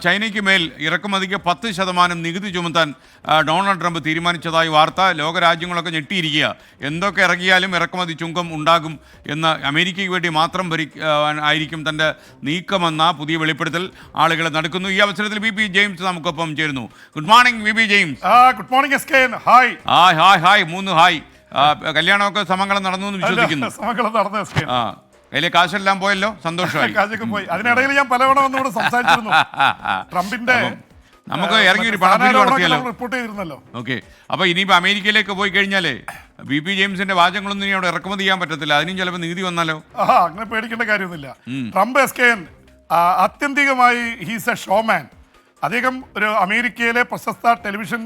ചൈനയ്ക്ക് മേൽ ഇറക്കുമതിക്ക് 10% നികുതി ചുമത്താൻ ഡൊണാൾഡ് ട്രംപ് തീരുമാനിച്ചതായി വാർത്ത. ലോകരാജ്യങ്ങളൊക്കെ ഞെട്ടിയിരിക്കുക. എന്തൊക്കെ ഇറക്കിയാലും ഇറക്കുമതി ചുങ്കം ഉണ്ടാകും എന്ന് അമേരിക്കയ്ക്ക് വേണ്ടി മാത്രം ആയിരിക്കും തൻ്റെ നീക്കമെന്ന പുതിയ വെളിപ്പെടുത്തൽ ആളുകളെ നടക്കുന്നു. ഈ അവസരത്തിൽ വി പി ജെയിംസ് നമുക്കൊപ്പം ചേരുന്നു. Good morning V P James. Good morning S K. Hi hi hi hi 3 hi. കല്യാണമൊക്കെ സമംഗളം നടന്നു എന്ന് വിശ്വസിക്കുന്നു. സമംഗളം നടന്നു എസ് കെ. അതിലെ കാശെല്ലാം പോയല്ലോ, സന്തോഷമായി. കാശൊക്കെ പോയി. അതിനിടയിൽ ഞാൻ പലവണ വന്നുകൂടെ സംസാരിച്ചിരുന്നു. ട്രംപിന്റെ നമുക്ക് ഇറങ്ങി ഒരു പണം റിപ്പോർട്ട് ചെയ്തിരുന്നല്ലോ. ഓക്കെ, അപ്പൊ ഇനിയിപ്പോ അമേരിക്കയിലേക്ക് പോയി കഴിഞ്ഞാലേ ബി പി ജെയിംസിന്റെ വാചകങ്ങളൊന്നും ഇനി അവിടെ ഇറക്കുമതി ചെയ്യാൻ പറ്റത്തില്ല. അതിനും ചിലപ്പോൾ നികുതി വന്നാലോ? അങ്ങനെ പേടിക്കേണ്ട കാര്യമൊന്നുമില്ല. ട്രംപ് എസ് കെ ആത്യന്തികമായി ഹീസ് എ ഷോമാൻ. അദ്ദേഹം ഒരു അമേരിക്കയിലെ പ്രശസ്ത ടെലിവിഷൻ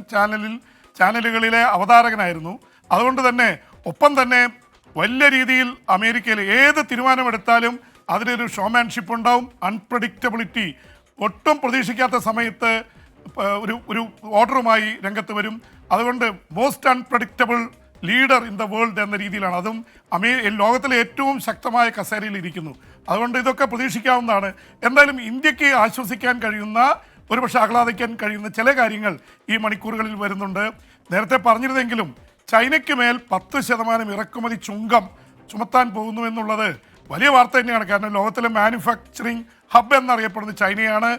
ചാനലുകളിലെ അവതാരകനായിരുന്നു. അതുകൊണ്ട് തന്നെ ഒപ്പം തന്നെ വലിയ രീതിയിൽ അമേരിക്കയിൽ ഏത് തീരുമാനമെടുത്താലും അതിലൊരു ഷോമാൻഷിപ്പ് ഉണ്ടാവും. അൺപ്രഡിക്റ്റബിലിറ്റി, ഒട്ടും പ്രതീക്ഷിക്കാത്ത സമയത്ത് ഒരു ഓർഡറുമായി രംഗത്ത് വരും. അതുകൊണ്ട് most unpredictable leader in the world എന്ന രീതിയിലാണ്. അതും ലോകത്തിലെ ഏറ്റവും ശക്തമായ കസേരയിൽ ഇരിക്കുന്നു. അതുകൊണ്ട് ഇതൊക്കെ പ്രതീക്ഷിക്കാവുന്നതാണ്. എന്തായാലും ഇന്ത്യക്ക് ആശ്വസിക്കാൻ കഴിയുന്ന, ഒരുപക്ഷെ ആഹ്ലാദിക്കാൻ കഴിയുന്ന ചില കാര്യങ്ങൾ ഈ മണിക്കൂറുകളിൽ വരുന്നുണ്ട്. നേരത്തെ പറഞ്ഞിരുന്നെങ്കിലും ചൈനയ്ക്ക് മേൽ 10% ഇറക്കുമതി ചുങ്കം ചുമത്താൻ പോകുന്നു എന്നുള്ളത് വലിയ വാർത്ത തന്നെയാണ്. കാരണം ലോകത്തിലെ മാനുഫാക്ചറിങ് ഹബ് എന്നറിയപ്പെടുന്നത് ചൈനയാണ്.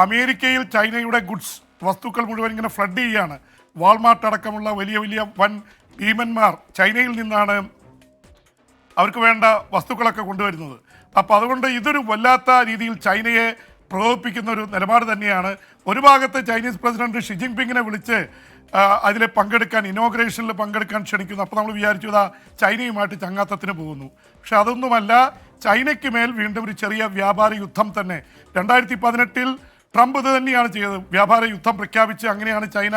അമേരിക്കയിൽ ചൈനയുടെ ഗുഡ്സ്, വസ്തുക്കൾ മുഴുവൻ ഇങ്ങനെ ഫ്ലഡ് ചെയ്യുകയാണ്. വാൾമാർട്ട് അടക്കമുള്ള വലിയ വലിയ വൻ ഭീമന്മാർ ചൈനയിൽ നിന്നാണ് അവർക്ക് വേണ്ട വസ്തുക്കളൊക്കെ കൊണ്ടുവരുന്നത്. അപ്പോൾ അതുകൊണ്ട് ഇതൊരു വല്ലാത്ത രീതിയിൽ ചൈനയെ പ്രകോപിപ്പിക്കുന്ന ഒരു നിലപാട് തന്നെയാണ്. ഒരു ഭാഗത്ത് ചൈനീസ് പ്രസിഡന്റ് ഷി ജിൻപിങ്ങിനെ വിളിച്ച് അതിൽ പങ്കെടുക്കാൻ, ഇനോഗ്രേഷനിൽ പങ്കെടുക്കാൻ ക്ഷണിക്കുന്നു. അപ്പോൾ നമ്മൾ വിചാരിച്ചു ചൈനയുമായിട്ട് ചങ്ങാത്തത്തിന് പോകുന്നു. പക്ഷെ അതൊന്നുമല്ല. ചൈനയ്ക്ക് മേൽ വീണ്ടും ഒരു ചെറിയ വ്യാപാര യുദ്ധം തന്നെ. 2018 ട്രംപ് ഇത് തന്നെയാണ് ചെയ്തത്. വ്യാപാര യുദ്ധം പ്രഖ്യാപിച്ച് അങ്ങനെയാണ് ചൈന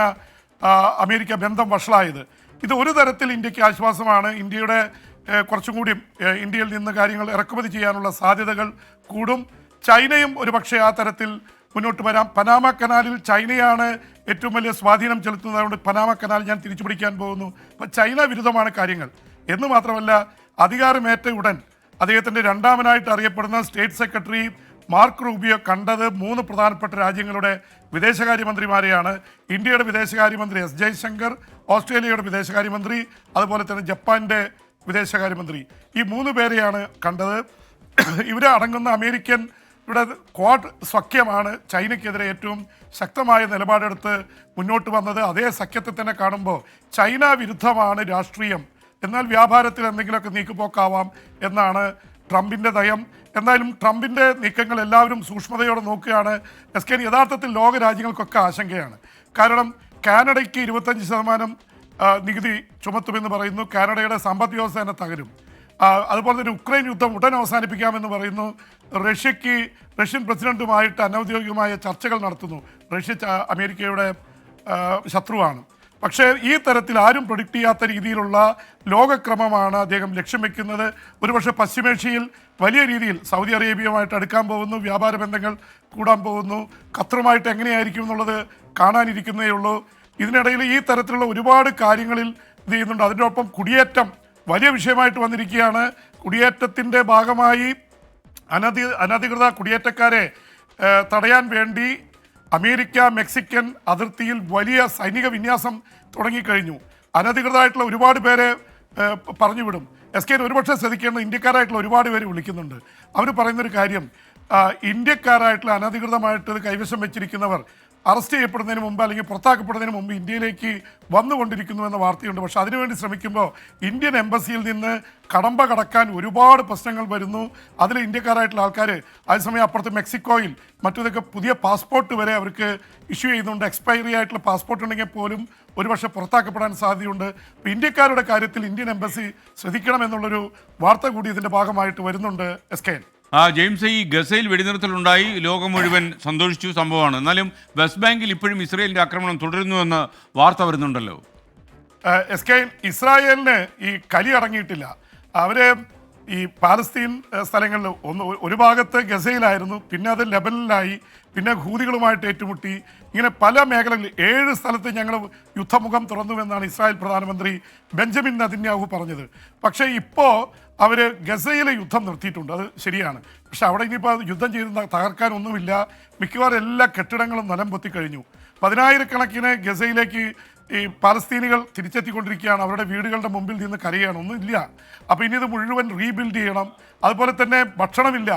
അമേരിക്ക ബന്ധം വഷളായത്. ഇത് ഒരു തരത്തിൽ ഇന്ത്യക്ക് ആശ്വാസമാണ്. ഇന്ത്യയുടെ കുറച്ചും കൂടി ഇന്ത്യയിൽ നിന്ന് കാര്യങ്ങൾ ഇറക്കുമതി ചെയ്യാനുള്ള സാധ്യതകൾ കൂടും. ചൈനയും ഒരു പക്ഷേ ആ തരത്തിൽ മുന്നോട്ട് വരാം. പനാമ കനാലിൽ ചൈനയാണ് ഏറ്റവും വലിയ സ്വാധീനം ചെലുത്തുന്നത്. അതുകൊണ്ട് പനാമ കനാൽ ഞാൻ തിരിച്ചു പിടിക്കാൻ പോകുന്നു. അപ്പം ചൈന വിരുദ്ധമാണ് കാര്യങ്ങൾ എന്ന് മാത്രമല്ല, അധികാരമേറ്റ ഉടൻ അദ്ദേഹത്തിൻ്റെ രണ്ടാമനായിട്ട് അറിയപ്പെടുന്ന സ്റ്റേറ്റ് സെക്രട്ടറി മാർക്ക് റൂബിയോ കണ്ടത് 3 പ്രധാനപ്പെട്ട രാജ്യങ്ങളുടെ വിദേശകാര്യമന്ത്രിമാരെയാണ്. ഇന്ത്യയുടെ വിദേശകാര്യമന്ത്രി എസ് ജയശങ്കർ, ഓസ്ട്രേലിയയുടെ വിദേശകാര്യമന്ത്രി, അതുപോലെ തന്നെ ജപ്പാൻ്റെ വിദേശകാര്യമന്ത്രി. ഈ 3 പേരെയാണ് കണ്ടത്. ഇവരെ അടങ്ങുന്ന അമേരിക്കൻ ഇവിടെ ക്വാഡ് സഖ്യമാണ് ചൈനയ്ക്കെതിരെ ഏറ്റവും ശക്തമായ നിലപാടെടുത്ത് മുന്നോട്ട് വന്നത്. അതേ സഖ്യത്തെ തന്നെ കാണുമ്പോൾ ചൈന വിരുദ്ധമാണ് രാഷ്ട്രീയം, എന്നാൽ വ്യാപാരത്തിൽ എന്തെങ്കിലുമൊക്കെ നീക്കുപോക്കാവാം എന്നാണ് ട്രംപിൻ്റെ നയം. എന്തായാലും ട്രംപിൻ്റെ നീക്കങ്ങൾ എല്ലാവരും സൂക്ഷ്മതയോടെ നോക്കുകയാണ്. എസ് കെ യഥാർത്ഥത്തിൽ ലോക രാജ്യങ്ങൾക്കൊക്കെ ആശങ്കയാണ്. കാരണം കാനഡയ്ക്ക് 25% നികുതി ചുമത്തുമെന്ന് പറയുന്നു. കാനഡയുടെ സമ്പദ് വ്യവസ്ഥ തന്നെ തകരും. അതുപോലെ തന്നെ ഉക്രൈൻ യുദ്ധം ഉടൻ അവസാനിപ്പിക്കാമെന്ന് പറയുന്നു. റഷ്യൻ പ്രസിഡന്റുമായിട്ട് അനൗദ്യോഗികമായ ചർച്ചകൾ നടത്തുന്നു. റഷ്യ അമേരിക്കയുടെ ശത്രുവാണ്. പക്ഷേ ഈ തരത്തിൽ ആരും പ്രൊഡിക്റ്റ് ചെയ്യാത്ത രീതിയിലുള്ള ലോകക്രമമാണ് അദ്ദേഹം ലക്ഷ്യം വെക്കുന്നത്. ഒരുപക്ഷെ പശ്ചിമേഷ്യയിൽ വലിയ രീതിയിൽ സൗദി അറേബ്യയുമായിട്ട് അടുക്കാൻ പോകുന്നു. വ്യാപാര ബന്ധങ്ങൾ കൂടാൻ പോകുന്നു. ഖത്തറുമായിട്ട് എങ്ങനെയായിരിക്കും എന്നുള്ളത് കാണാനിരിക്കുന്നേ ഉള്ളൂ. ഇതിനിടയിൽ ഈ തരത്തിലുള്ള ഒരുപാട് കാര്യങ്ങളിൽ ഇത് ചെയ്യുന്നുണ്ട്. അതിൻ്റെ ഒപ്പം കുടിയേറ്റം വലിയ വിഷയമായിട്ട് വന്നിരിക്കുകയാണ്. കുടിയേറ്റത്തിൻ്റെ ഭാഗമായി അനധികൃത കുടിയേറ്റക്കാരെ തടയാൻ വേണ്ടി അമേരിക്ക മെക്സിക്കൻ അതിർത്തിയിൽ വലിയ സൈനിക വിന്യാസം തുടങ്ങിക്കഴിഞ്ഞു. അനധികൃതമായിട്ടുള്ള ഒരുപാട് പേരെ പറഞ്ഞുവിടും. എസ് കെ ഒരുപക്ഷെ ശ്രദ്ധിക്കേണ്ട, ഇന്ത്യക്കാരായിട്ടുള്ള ഒരുപാട് പേര് വിളിക്കുന്നുണ്ട്. അവർ പറയുന്നൊരു കാര്യം, ഇന്ത്യക്കാരായിട്ടുള്ള അനധികൃതമായിട്ട് കൈവശം വെച്ചിരിക്കുന്നവർ അറസ്റ്റ് ചെയ്യപ്പെടുന്നതിന് മുമ്പ് അല്ലെങ്കിൽ പുറത്താക്കപ്പെടുന്നതിന് മുമ്പ് ഇന്ത്യയിലേക്ക് വന്നുകൊണ്ടിരിക്കുന്നു എന്ന വാർത്തയുണ്ട്. പക്ഷേ അതിനുവേണ്ടി ശ്രമിക്കുമ്പോൾ ഇന്ത്യൻ എംബസിയിൽ നിന്ന് കടമ്പ കടക്കാൻ ഒരുപാട് പ്രശ്നങ്ങൾ വരുന്നു. അതിൽ ഇന്ത്യക്കാരായിട്ടുള്ള ആൾക്കാർ അതേസമയം അപ്പുറത്ത് മെക്സിക്കോയിൽ മറ്റൊക്കെ പുതിയ പാസ്പോർട്ട് വരെ അവർക്ക് ഇഷ്യൂ ചെയ്യുന്നുണ്ട്. എക്സ്പയറി ആയിട്ടുള്ള പാസ്പോർട്ട് ഉണ്ടെങ്കിൽ പോലും ഒരുപക്ഷെ പുറത്താക്കപ്പെടാൻ സാധ്യതയുണ്ട്. അപ്പോൾ ഇന്ത്യക്കാരുടെ കാര്യത്തിൽ ഇന്ത്യൻ എംബസി ശ്രദ്ധിക്കണമെന്നുള്ളൊരു വാർത്ത കൂടി ഇതിൻ്റെ ഭാഗമായിട്ട് വരുന്നുണ്ട്. എസ് കെ ജെയിംസ്, ഈ ഗസയിൽ വെടിനിർത്തലുണ്ടായി, ലോകം മുഴുവൻ സന്തോഷിച്ചു, സംഭവമാണ്. എന്നാലും വെസ്റ്റ് ബാങ്കിൽ ഇപ്പോഴും ഇസ്രയേലിൻ്റെ ആക്രമണം തുടരുന്നുവെന്ന് വാർത്ത വരുന്നുണ്ടല്ലോ. എസ് കെ ഇസ്രായേലിന് ഈ കലി അടങ്ങിയിട്ടില്ല. അവരെ ഈ പാലസ്തീൻ സ്ഥലങ്ങളിൽ ഒരു ഭാഗത്ത് ഗസയിലായിരുന്നു, പിന്നെ അത് ലെബനനിലായി, പിന്നെ ഹൂതികളുമായിട്ട് ഏറ്റുമുട്ടി. ഇങ്ങനെ പല മേഖലകളിൽ 7 സ്ഥലത്ത് ഞങ്ങൾ യുദ്ധമുഖം തുറന്നുവെന്നാണ് ഇസ്രായേൽ പ്രധാനമന്ത്രി ബെഞ്ചമിൻ നെതന്യാഹു പറഞ്ഞത്. പക്ഷേ ഇപ്പോൾ അവർ ഗസയിലെ യുദ്ധം നിർത്തിയിട്ടുണ്ട്, അത് ശരിയാണ്. പക്ഷെ അവിടെ ഇനിയിപ്പോൾ യുദ്ധം ചെയ്ത് തകർക്കാനൊന്നുമില്ല. മിക്കവാറും എല്ലാ കെട്ടിടങ്ങളും നിലം പൊത്തിക്കഴിഞ്ഞു. 10,000-കണക്കിന് ഗസയിലേക്ക് ഈ പാലസ്തീനികൾ തിരിച്ചെത്തിക്കൊണ്ടിരിക്കുകയാണ്. അവരുടെ വീടുകളുടെ മുമ്പിൽ നിന്ന് കരയാണ്, ഒന്നുമില്ല. അപ്പോൾ ഇനി ഇത് മുഴുവൻ റീബിൽഡ് ചെയ്യണം. അതുപോലെ തന്നെ ഭക്ഷണമില്ല.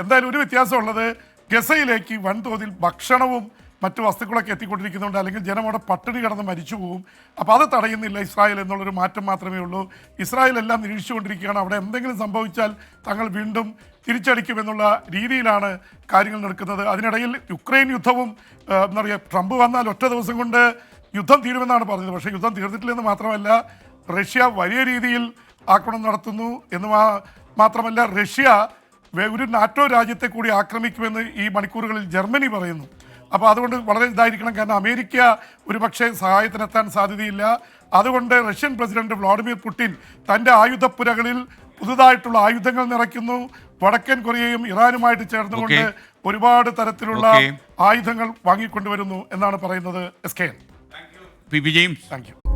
എന്തായാലും ഒരു വ്യത്യാസമുള്ളത്, ഗസയിലേക്ക് വൻതോതിൽ ഭക്ഷണവും മറ്റു വസ്തുക്കളൊക്കെ എത്തിക്കൊണ്ടിരിക്കുന്നുണ്ട്. അല്ലെങ്കിൽ ജനം അവിടെ പട്ടിണി കിടന്ന് മരിച്ചു പോകും. അപ്പോൾ അത് തടയുന്നില്ല ഇസ്രായേൽ എന്നുള്ളൊരു മാറ്റം മാത്രമേ ഉള്ളൂ. ഇസ്രായേൽ എല്ലാം നിരീക്ഷിച്ചുകൊണ്ടിരിക്കുകയാണ്. അവിടെ എന്തെങ്കിലും സംഭവിച്ചാൽ തങ്ങൾ വീണ്ടും തിരിച്ചടിക്കുമെന്നുള്ള രീതിയിലാണ് കാര്യങ്ങൾ നടക്കുന്നത്. അതിനിടയിൽ യുക്രൈൻ യുദ്ധവും എന്താ പറയുക, ട്രംപ് വന്നാൽ ഒറ്റ ദിവസം കൊണ്ട് യുദ്ധം തീരുമെന്നാണ് പറഞ്ഞത്. പക്ഷേ യുദ്ധം തീർന്നിട്ടില്ലെന്ന് മാത്രമല്ല, റഷ്യ വലിയ രീതിയിൽ ആക്രമണം നടത്തുന്നു എന്ന് മാത്രമല്ല, റഷ്യ ഒരു നാറ്റോ രാജ്യത്തെ കൂടി ആക്രമിക്കുമെന്ന് ഈ മണിക്കൂറുകളിൽ ജർമ്മനി പറയുന്നു. അപ്പോൾ അതുകൊണ്ട് വളരെ ഇതായിരിക്കണം. കാരണം അമേരിക്ക ഒരുപക്ഷെ സഹായത്തിനെത്താൻ സാധ്യതയില്ല. അതുകൊണ്ട് റഷ്യൻ പ്രസിഡന്റ് വ്ളാഡിമിർ പുടിൻ തൻ്റെ ആയുധപ്പുരകളിൽ പുതുതായിട്ടുള്ള ആയുധങ്ങൾ നിറയ്ക്കുന്നു. വടക്കൻ കൊറിയയും ഇറാനുമായിട്ട് ചേർന്നുകൊണ്ട് ഒരുപാട് തരത്തിലുള്ള ആയുധങ്ങൾ വാങ്ങിക്കൊണ്ടുവരുന്നു എന്നാണ് പറയുന്നത്. SKN. P James. Thank you.